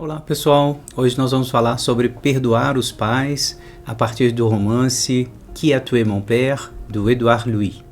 Olá pessoal, hoje nós vamos falar sobre perdoar os pais a partir do romance Qui a tué mon père, do Édouard Louis.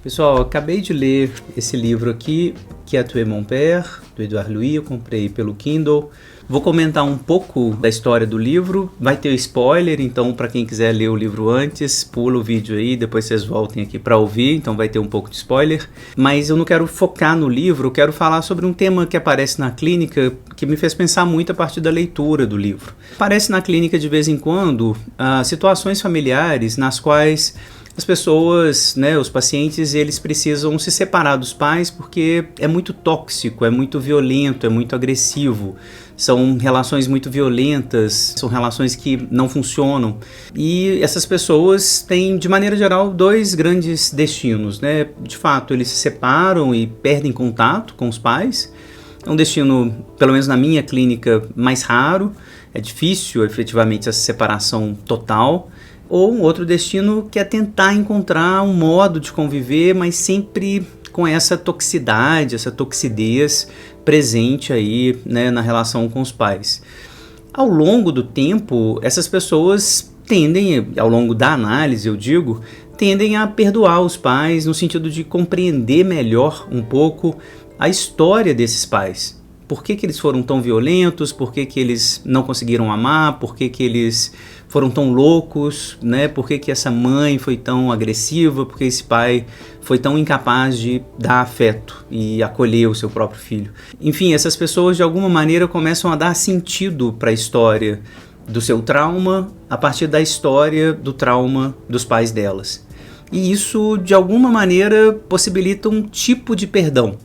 Pessoal, eu acabei de ler esse livro aqui, Qui a tué mon père, do Édouard Louis. Eu comprei pelo Kindle. Vou comentar um pouco da história do livro. Vai ter spoiler, então para quem quiser ler o livro antes, pula o vídeo aí, depois vocês voltem aqui para ouvir, então vai ter um pouco de spoiler. Mas eu não quero focar no livro, eu quero falar sobre um tema que aparece na clínica, que me fez pensar muito a partir da leitura do livro. Aparece na clínica de vez em quando situações familiares nas quais as pessoas, os pacientes, eles precisam se separar dos pais porque é muito tóxico, é muito violento, é muito agressivo. São relações muito violentas, são relações que não funcionam. E essas pessoas têm, de maneira geral, dois grandes destinos, De fato, eles se separam e perdem contato com os pais. É um destino, pelo menos na minha clínica, mais raro. É difícil, efetivamente, essa separação total. Ou um outro destino que é tentar encontrar um modo de conviver, mas sempre com essa toxicidade, essa toxidez presente aí, na relação com os pais. Ao longo do tempo, essas pessoas tendem, ao longo da análise eu digo, tendem a perdoar os pais no sentido de compreender melhor um pouco a história desses pais. Por que eles foram tão violentos? Por que eles não conseguiram amar? Por que eles foram tão loucos? Por que essa mãe foi tão agressiva? Por que esse pai foi tão incapaz de dar afeto e acolher o seu próprio filho? Enfim, essas pessoas de alguma maneira começam a dar sentido para a história do seu trauma a partir da história do trauma dos pais delas. E isso, de alguma maneira, possibilita um tipo de perdão.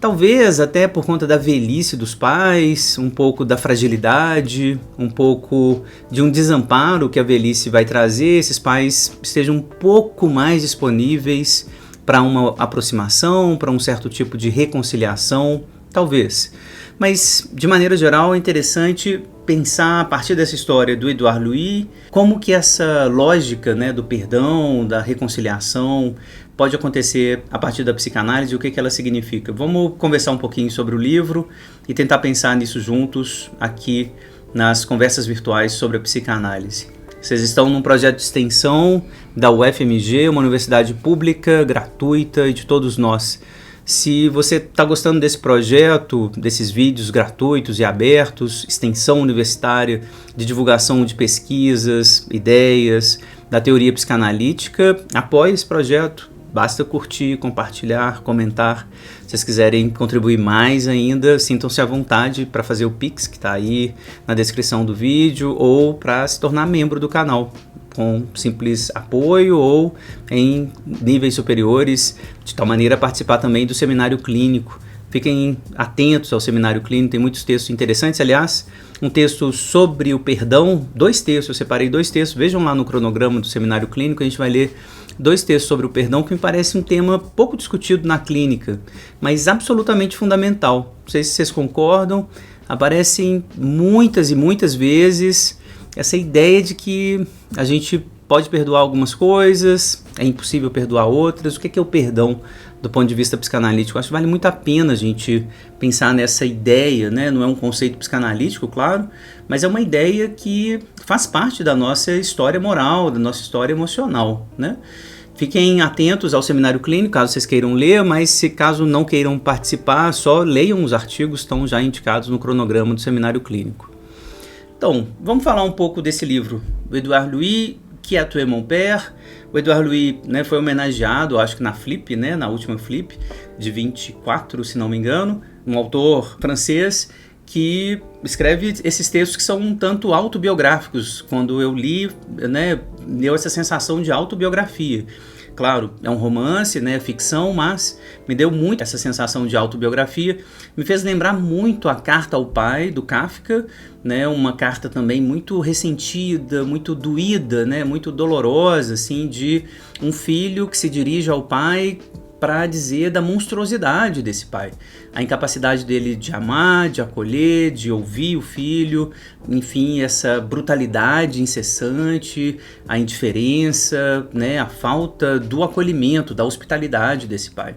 Talvez até por conta da velhice dos pais, um pouco da fragilidade, um pouco de um desamparo que a velhice vai trazer, esses pais estejam um pouco mais disponíveis para uma aproximação, para um certo tipo de reconciliação, talvez. Mas, de maneira geral, é interessante pensar a partir dessa história do Édouard Louis, como que essa lógica do perdão, da reconciliação, pode acontecer a partir da psicanálise e o que ela significa. Vamos conversar um pouquinho sobre o livro e tentar pensar nisso juntos aqui nas conversas virtuais sobre a psicanálise. Vocês estão num projeto de extensão da UFMG, uma universidade pública, gratuita e de todos nós. Se você está gostando desse projeto, desses vídeos gratuitos e abertos, extensão universitária, de divulgação de pesquisas, ideias, da teoria psicanalítica, apoie esse projeto. Basta curtir, compartilhar, comentar. Se vocês quiserem contribuir mais ainda, sintam-se à vontade para fazer o Pix, que está aí na descrição do vídeo, ou para se tornar membro do canal, com simples apoio ou em níveis superiores, de tal maneira participar também do seminário clínico. Fiquem atentos ao seminário clínico, tem muitos textos interessantes, aliás, um texto sobre o perdão, 2 textos, eu separei 2 textos, vejam lá no cronograma do seminário clínico, a gente vai ler 2 textos sobre o perdão, que me parece um tema pouco discutido na clínica, mas absolutamente fundamental. Não sei se vocês concordam, aparecem muitas e muitas vezes essa ideia de que a gente pode perdoar algumas coisas, é impossível perdoar outras. O que é o perdão do ponto de vista psicanalítico? Acho que vale muito a pena a gente pensar nessa ideia, Não é um conceito psicanalítico, claro, mas é uma ideia que faz parte da nossa história moral, da nossa história emocional, Fiquem atentos ao seminário clínico, caso vocês queiram ler, mas se caso não queiram participar, só leiam os artigos que estão já indicados no cronograma do seminário clínico. Então, vamos falar um pouco desse livro, do Édouard Louis, Qui a tué mon père. O Édouard Louis foi homenageado, acho que na Flip, na última Flip, de 24, se não me engano, um autor francês que escreve esses textos que são um tanto autobiográficos. Quando eu li, deu essa sensação de autobiografia. Claro, é um romance, ficção, mas me deu muito essa sensação de autobiografia. Me fez lembrar muito a Carta ao Pai, do Kafka, uma carta também muito ressentida, muito doída, muito dolorosa, assim, de um filho que se dirige ao pai para dizer da monstruosidade desse pai. A incapacidade dele de amar, de acolher, de ouvir o filho, enfim, essa brutalidade incessante, a indiferença, né, a falta do acolhimento, da hospitalidade desse pai.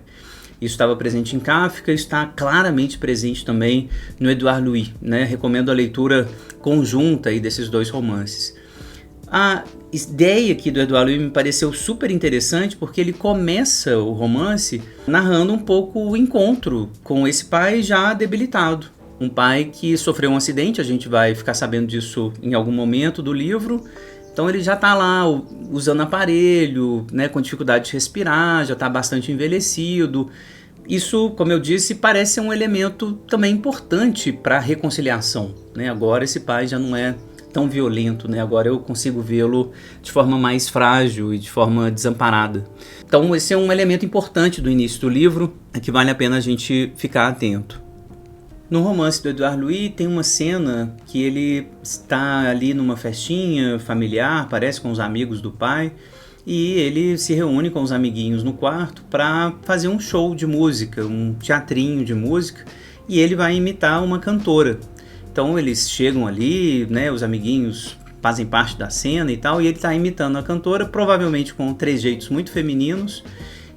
Isso estava presente em Kafka, está claramente presente também no Edouard Louis, né? Recomendo a leitura conjunta aí desses dois romances. A ideia aqui do Edouard Louis me pareceu super interessante porque ele começa o romance narrando um pouco o encontro com esse pai já debilitado. Um pai que sofreu um acidente, a gente vai ficar sabendo disso em algum momento do livro. Então ele já está lá usando aparelho, né, com dificuldade de respirar, já está bastante envelhecido. Isso, como eu disse, parece um elemento também importante para a reconciliação, né? Agora esse pai já não é tão violento, né? Agora eu consigo vê-lo de forma mais frágil e de forma desamparada. Então esse é um elemento importante do início do livro, que vale a pena a gente ficar atento. No romance do Edouard Louis tem uma cena que ele está ali numa festinha familiar, parece com os amigos do pai, e ele se reúne com os amiguinhos no quarto para fazer um show de música, um teatrinho de música, e ele vai imitar uma cantora. Então eles chegam ali, né, os amiguinhos fazem parte da cena e tal, e ele está imitando a cantora, provavelmente com trejeitos muito femininos,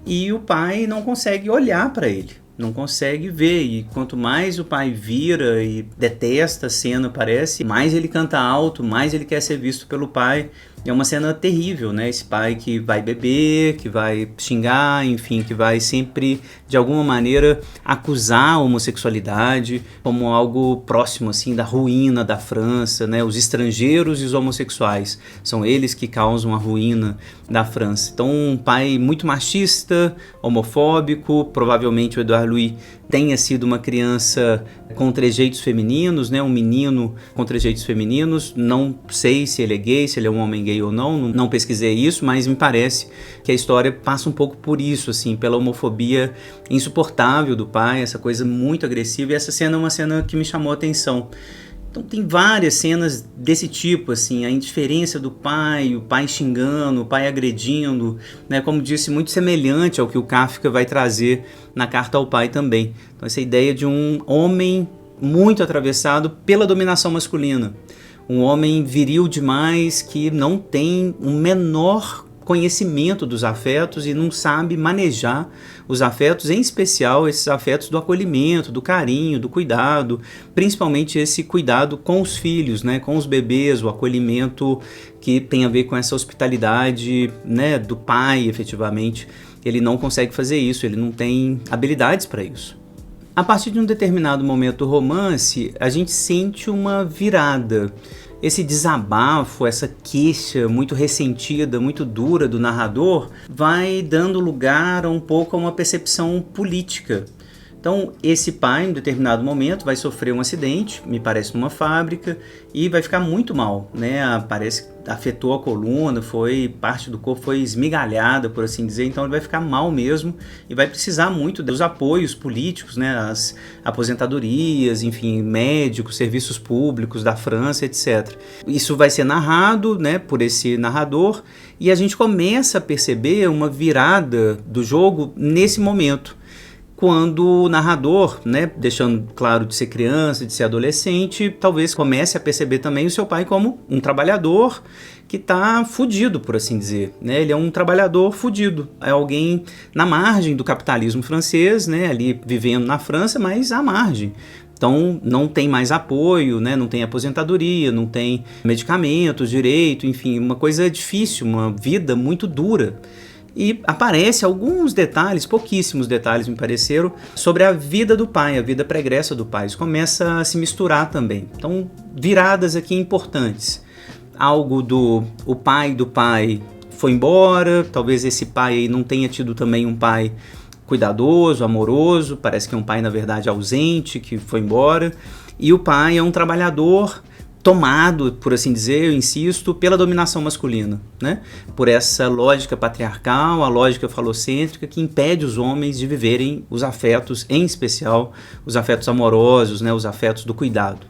e o pai não consegue olhar para ele. Não consegue ver, e quanto mais o pai vira e detesta a cena, parece, mais ele canta alto, mais ele quer ser visto pelo pai. É uma cena terrível, né? Esse pai que vai beber, que vai xingar, enfim, que vai sempre, de alguma maneira, acusar a homossexualidade como algo próximo, assim, da ruína da França, né? Os estrangeiros e os homossexuais, são eles que causam a ruína da França. Então, um pai muito machista, homofóbico, provavelmente o Edouard Louis tenha sido uma criança com trejeitos femininos, né? Um menino com trejeitos femininos. Não sei se ele é gay, se ele é um homem gay ou não pesquisei isso, mas me parece que a história passa um pouco por isso, assim, pela homofobia insuportável do pai, essa coisa muito agressiva, e essa cena é uma cena que me chamou a atenção. Então tem várias cenas desse tipo, assim, a indiferença do pai, o pai xingando, o pai agredindo, né, como disse, muito semelhante ao que o Kafka vai trazer na Carta ao Pai também. Então essa ideia de um homem muito atravessado pela dominação masculina, um homem viril demais que não tem um menor conhecimento dos afetos e não sabe manejar os afetos, em especial esses afetos do acolhimento, do carinho, do cuidado, principalmente esse cuidado com os filhos, né, com os bebês, o acolhimento que tem a ver com essa hospitalidade, né, do pai, efetivamente. Ele não consegue fazer isso, ele não tem habilidades para isso. A partir de um determinado momento do romance, a gente sente uma virada. Esse desabafo, essa queixa muito ressentida, muito dura do narrador, vai dando lugar um pouco a uma percepção política. Então, esse pai, em determinado momento, vai sofrer um acidente, me parece numa fábrica, e vai ficar muito mal, né? Parece que afetou a coluna, parte do corpo foi esmigalhada, por assim dizer, então ele vai ficar mal mesmo e vai precisar muito dos apoios políticos, né? As aposentadorias, enfim, médicos, serviços públicos da França, etc. Isso vai ser narrado, né, por esse narrador, e a gente começa a perceber uma virada do jogo nesse momento, quando o narrador, né, deixando claro de ser criança, de ser adolescente, talvez comece a perceber também o seu pai como um trabalhador que está fudido, por assim dizer, né? Ele é um trabalhador fudido, é alguém na margem do capitalismo francês, né, ali vivendo na França, mas à margem. Então não tem mais apoio, né? Não tem aposentadoria, não tem medicamentos, direito, enfim, uma coisa difícil, uma vida muito dura. E aparece alguns detalhes, pouquíssimos detalhes me pareceram, sobre a vida do pai, a vida pregressa do pai. Isso começa a se misturar também. Então, viradas aqui importantes. Algo o pai do pai foi embora, talvez esse pai aí não tenha tido também um pai cuidadoso, amoroso, parece que é um pai, na verdade, ausente, que foi embora. E o pai é um trabalhador tomado, por assim dizer, eu insisto, pela dominação masculina, né? Por essa lógica patriarcal, a lógica falocêntrica que impede os homens de viverem os afetos, em especial os afetos amorosos, né? Os afetos do cuidado.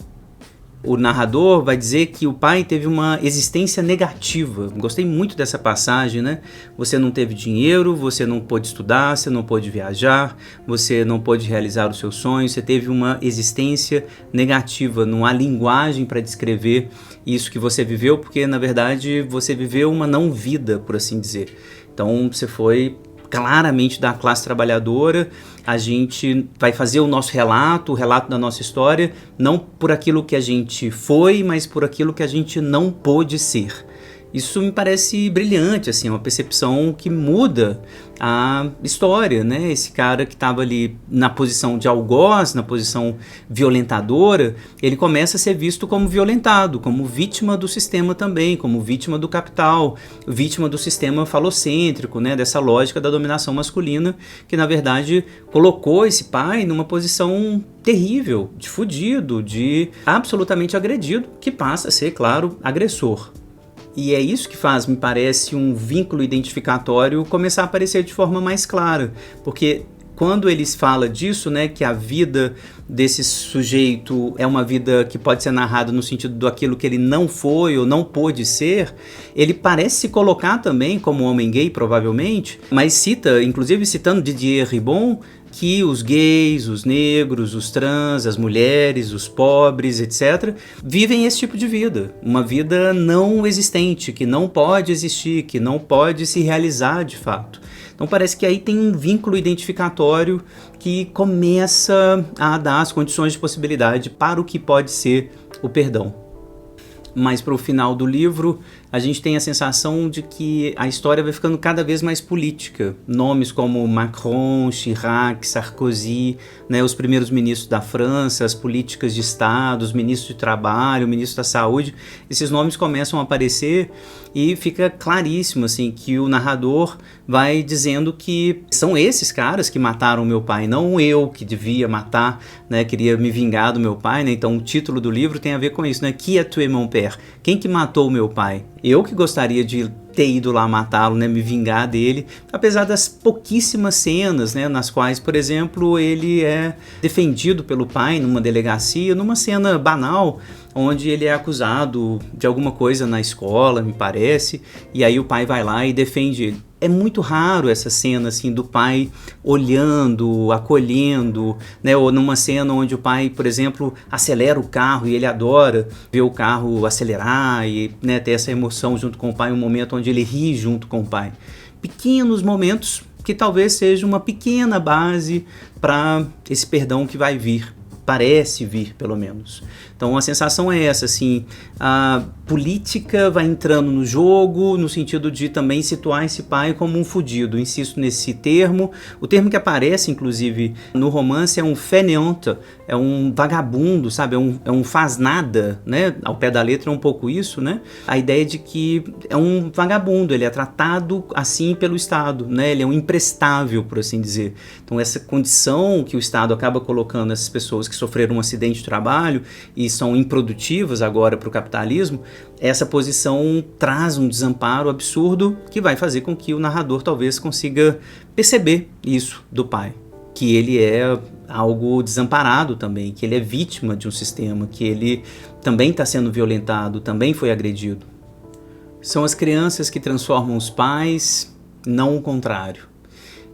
O narrador vai dizer que o pai teve uma existência negativa. Gostei muito dessa passagem, né? Você não teve dinheiro, você não pôde estudar, você não pôde viajar, você não pôde realizar os seus sonhos, você teve uma existência negativa. Não há linguagem para descrever isso que você viveu, porque na verdade você viveu uma não vida, por assim dizer. Então você foi claramente da classe trabalhadora. A gente vai fazer o nosso relato, o relato da nossa história, não por aquilo que a gente foi, mas por aquilo que a gente não pôde ser. Isso me parece brilhante, assim, uma percepção que muda a história, né? Esse cara que estava ali na posição de algoz, na posição violentadora, ele começa a ser visto como violentado, como vítima do sistema também, como vítima do capital, vítima do sistema falocêntrico, né? Dessa lógica da dominação masculina, que na verdade colocou esse pai numa posição terrível, de fudido, de absolutamente agredido, que passa a ser, claro, agressor. E é isso que faz, me parece, um vínculo identificatório começar a aparecer de forma mais clara, porque quando eles falam disso, né, que a vida desse sujeito é uma vida que pode ser narrada no sentido daquilo que ele não foi ou não pôde ser, ele parece se colocar também como homem gay, provavelmente, mas cita, inclusive citando Didier Ribon, que os gays, os negros, os trans, as mulheres, os pobres, etc., vivem esse tipo de vida. Uma vida não existente, que não pode existir, que não pode se realizar de fato. Então parece que aí tem um vínculo identificatório que começa a dar as condições de possibilidade para o que pode ser o perdão. Mas para o final do livro, a gente tem a sensação de que a história vai ficando cada vez mais política. Nomes como Macron, Chirac, Sarkozy, né, os primeiros ministros da França, as políticas de Estado, os ministros de Trabalho, o ministro da Saúde, esses nomes começam a aparecer e fica claríssimo assim, que o narrador vai dizendo que são esses caras que mataram meu pai, não eu que devia matar, né, queria me vingar do meu pai, né? Então o título do livro tem a ver com isso, né? Qui a tué mon père? Quem que matou o meu pai? Eu que gostaria de ter ido lá matá-lo, né, me vingar dele, apesar das pouquíssimas cenas, né, nas quais, por exemplo, ele é defendido pelo pai numa delegacia, numa cena banal, onde ele é acusado de alguma coisa na escola, me parece, e aí o pai vai lá e defende ele. É muito raro essa cena assim, do pai olhando, acolhendo, né? Ou numa cena onde o pai, por exemplo, acelera o carro e ele adora ver o carro acelerar e, né, ter essa emoção junto com o pai, um momento onde ele ri junto com o pai. Pequenos momentos que talvez seja uma pequena base para esse perdão que vai vir. Parece vir, pelo menos. Então a sensação é essa, assim, a política vai entrando no jogo, no sentido de também situar esse pai como um fudido. Insisto nesse termo. O termo que aparece, inclusive, no romance é um fainéant, é um vagabundo, sabe? É um faz nada, né? Ao pé da letra é um pouco isso, né? A ideia de que é um vagabundo, ele é tratado assim pelo Estado, né? Ele é um imprestável, por assim dizer. Então essa condição que o Estado acaba colocando essas pessoas que sofreram um acidente de trabalho e são improdutivas agora para o capitalismo, essa posição traz um desamparo absurdo que vai fazer com que o narrador talvez consiga perceber isso do pai, que ele é algo desamparado também, que ele é vítima de um sistema, que ele também está sendo violentado, também foi agredido. São as crianças que transformam os pais, não o contrário.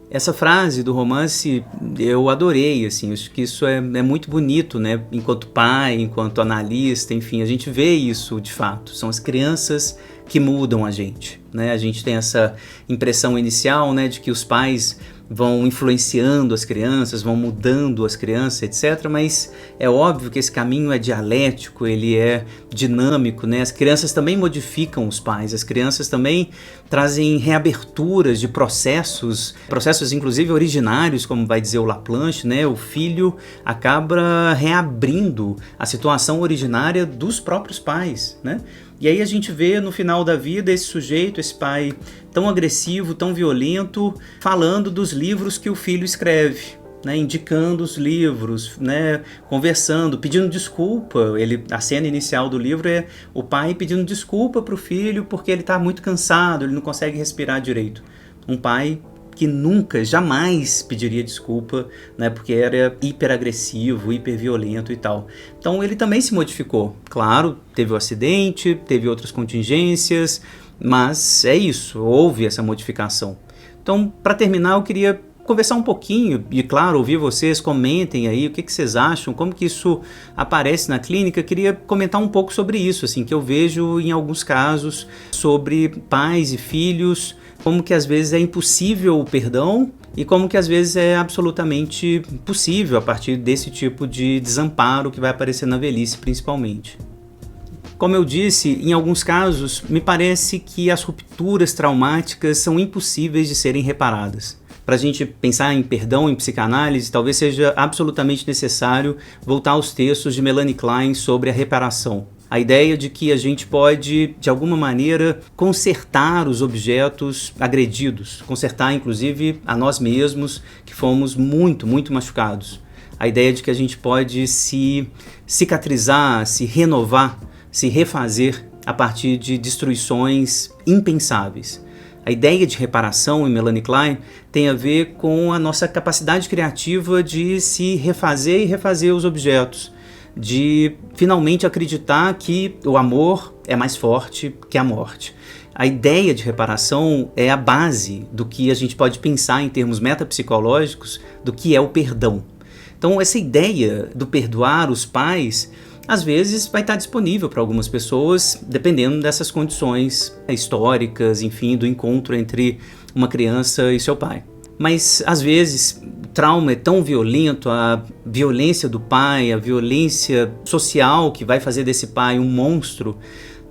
Essa frase do romance eu adorei, assim, acho que isso é muito bonito, né? Enquanto pai, enquanto analista, enfim, a gente vê isso de fato. São as crianças que mudam a gente, né? A gente tem essa impressão inicial, né, de que os pais vão influenciando as crianças, vão mudando as crianças, etc. Mas é óbvio que esse caminho é dialético, ele é dinâmico, né? As crianças também modificam os pais, as crianças também trazem reaberturas de processos inclusive originários, como vai dizer o Laplanche, né? O filho acaba reabrindo a situação originária dos próprios pais, né? E aí a gente vê no final da vida esse sujeito, esse pai tão agressivo, tão violento, falando dos livros que o filho escreve, né, indicando os livros, né, conversando, pedindo desculpa. A cena inicial do livro é o pai pedindo desculpa para o filho porque ele está muito cansado, ele não consegue respirar direito. Um pai que nunca, jamais pediria desculpa, né, porque era hiperagressivo, hiperviolento e tal. Então ele também se modificou. Claro, teve o acidente, teve outras contingências, mas é isso, houve essa modificação. Então, para terminar, eu queria conversar um pouquinho e, claro, ouvir vocês, comentem aí o que vocês acham, como que isso aparece na clínica. Eu queria comentar um pouco sobre isso, assim, que eu vejo em alguns casos sobre pais e filhos, como que às vezes é impossível o perdão e como que às vezes é absolutamente possível a partir desse tipo de desamparo que vai aparecer na velhice, principalmente. Como eu disse, em alguns casos, me parece que as rupturas traumáticas são impossíveis de serem reparadas. Para a gente pensar em perdão, em psicanálise, talvez seja absolutamente necessário voltar aos textos de Melanie Klein sobre a reparação. A ideia de que a gente pode, de alguma maneira, consertar os objetos agredidos, consertar inclusive a nós mesmos, que fomos muito, muito machucados. A ideia de que a gente pode se cicatrizar, se renovar, se refazer a partir de destruições impensáveis. A ideia de reparação em Melanie Klein tem a ver com a nossa capacidade criativa de se refazer e refazer os objetos, de finalmente acreditar que o amor é mais forte que a morte. A ideia de reparação é a base do que a gente pode pensar em termos metapsicológicos do que é o perdão. Então, essa ideia do perdoar os pais às vezes vai estar disponível para algumas pessoas, dependendo dessas condições históricas, enfim, do encontro entre uma criança e seu pai. Mas, às vezes, o trauma é tão violento, a violência do pai, a violência social que vai fazer desse pai um monstro,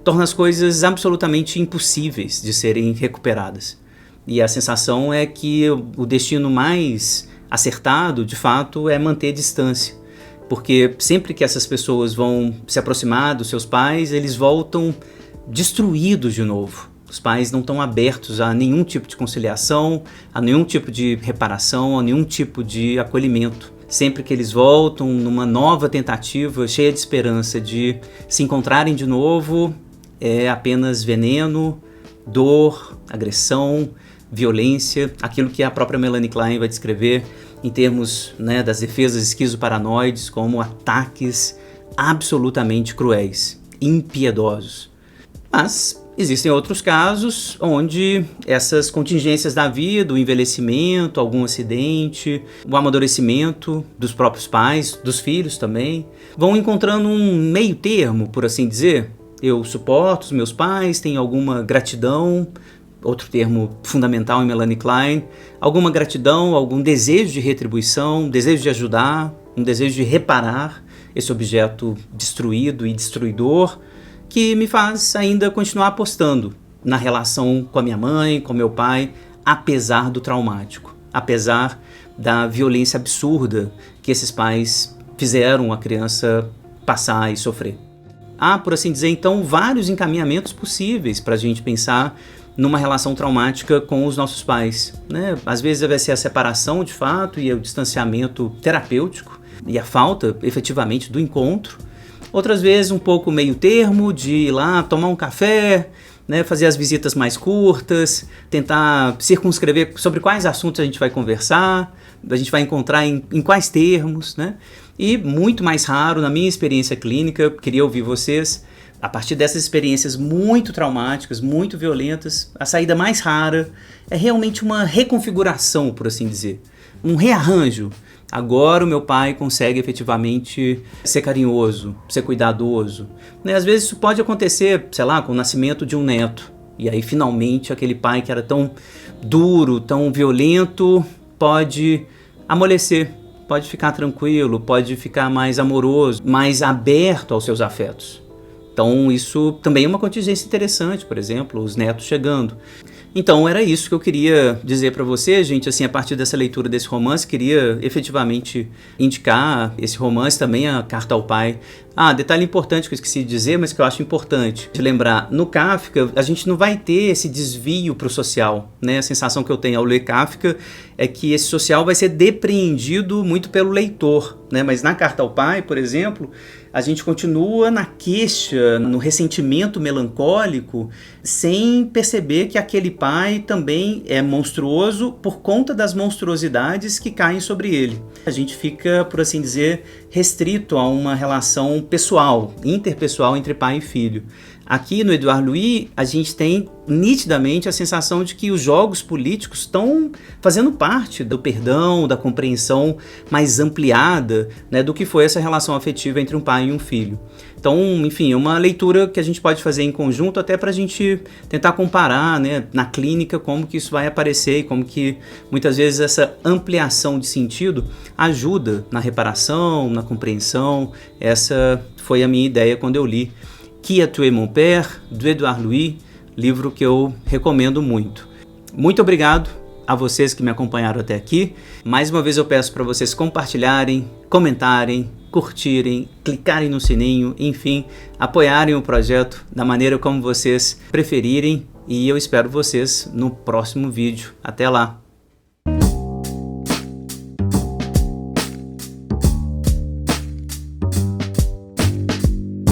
torna as coisas absolutamente impossíveis de serem recuperadas. E a sensação é que o destino mais acertado, de fato, é manter distância. Porque sempre que essas pessoas vão se aproximar dos seus pais, eles voltam destruídos de novo. Os pais não estão abertos a nenhum tipo de conciliação, a nenhum tipo de reparação, a nenhum tipo de acolhimento. Sempre que eles voltam numa nova tentativa, cheia de esperança de se encontrarem de novo, é apenas veneno, dor, agressão, violência, aquilo que a própria Melanie Klein vai descrever em termos, né, das defesas esquizoparanoides como ataques absolutamente cruéis, impiedosos. Mas existem outros casos onde essas contingências da vida, o envelhecimento, algum acidente, o amadurecimento dos próprios pais, dos filhos também, vão encontrando um meio termo, por assim dizer. Eu suporto os meus pais, tenho alguma gratidão, outro termo fundamental em Melanie Klein, alguma gratidão, algum desejo de retribuição, desejo de ajudar, um desejo de reparar esse objeto destruído e destruidor, que me faz ainda continuar apostando na relação com a minha mãe, com meu pai, apesar do traumático, apesar da violência absurda que esses pais fizeram a criança passar e sofrer. Há, por assim dizer, então, vários encaminhamentos possíveis para a gente pensar numa relação traumática com os nossos pais, né? Às vezes vai ser a separação de fato e o distanciamento terapêutico e a falta efetivamente do encontro. Outras vezes um pouco meio termo de ir lá tomar um café, né? Fazer as visitas mais curtas, tentar circunscrever sobre quais assuntos a gente vai conversar, a gente vai encontrar em quais termos, né? E muito mais raro, na minha experiência clínica, queria ouvir vocês, a partir dessas experiências muito traumáticas, muito violentas, a saída mais rara é realmente uma reconfiguração, por assim dizer, um rearranjo. Agora o meu pai consegue efetivamente ser carinhoso, ser cuidadoso. Às vezes isso pode acontecer, sei lá, com o nascimento de um neto. E aí finalmente aquele pai que era tão duro, tão violento, pode amolecer, pode ficar tranquilo, pode ficar mais amoroso, mais aberto aos seus afetos. Então isso também é uma contingência interessante, por exemplo, os netos chegando. Então era isso que eu queria dizer para você, gente, assim, a partir dessa leitura desse romance, queria efetivamente indicar esse romance também, A Carta ao Pai. Detalhe importante que eu esqueci de dizer, mas que eu acho importante de lembrar, no Kafka a gente não vai ter esse desvio para o social, né? A sensação que eu tenho ao ler Kafka é que esse social vai ser depreendido muito pelo leitor, né? Mas na Carta ao Pai, por exemplo, a gente continua na queixa, no ressentimento melancólico, sem perceber que aquele pai também é monstruoso por conta das monstruosidades que caem sobre ele. A gente fica, por assim dizer, restrito a uma relação pessoal, interpessoal entre pai e filho. Aqui no Edouard Louis, a gente tem nitidamente a sensação de que os jogos políticos estão fazendo parte do perdão, da compreensão mais ampliada, né, do que foi essa relação afetiva entre um pai e um filho. Então, enfim, é uma leitura que a gente pode fazer em conjunto até para a gente tentar comparar, né, na clínica como que isso vai aparecer e como que muitas vezes essa ampliação de sentido ajuda na reparação, na compreensão. Essa foi a minha ideia quando eu li Qui a tué mon père, do Edouard Louis, livro que eu recomendo muito. Muito obrigado a vocês que me acompanharam até aqui. Mais uma vez eu peço para vocês compartilharem, comentarem, curtirem, clicarem no sininho, enfim, apoiarem o projeto da maneira como vocês preferirem. E eu espero vocês no próximo vídeo. Até lá!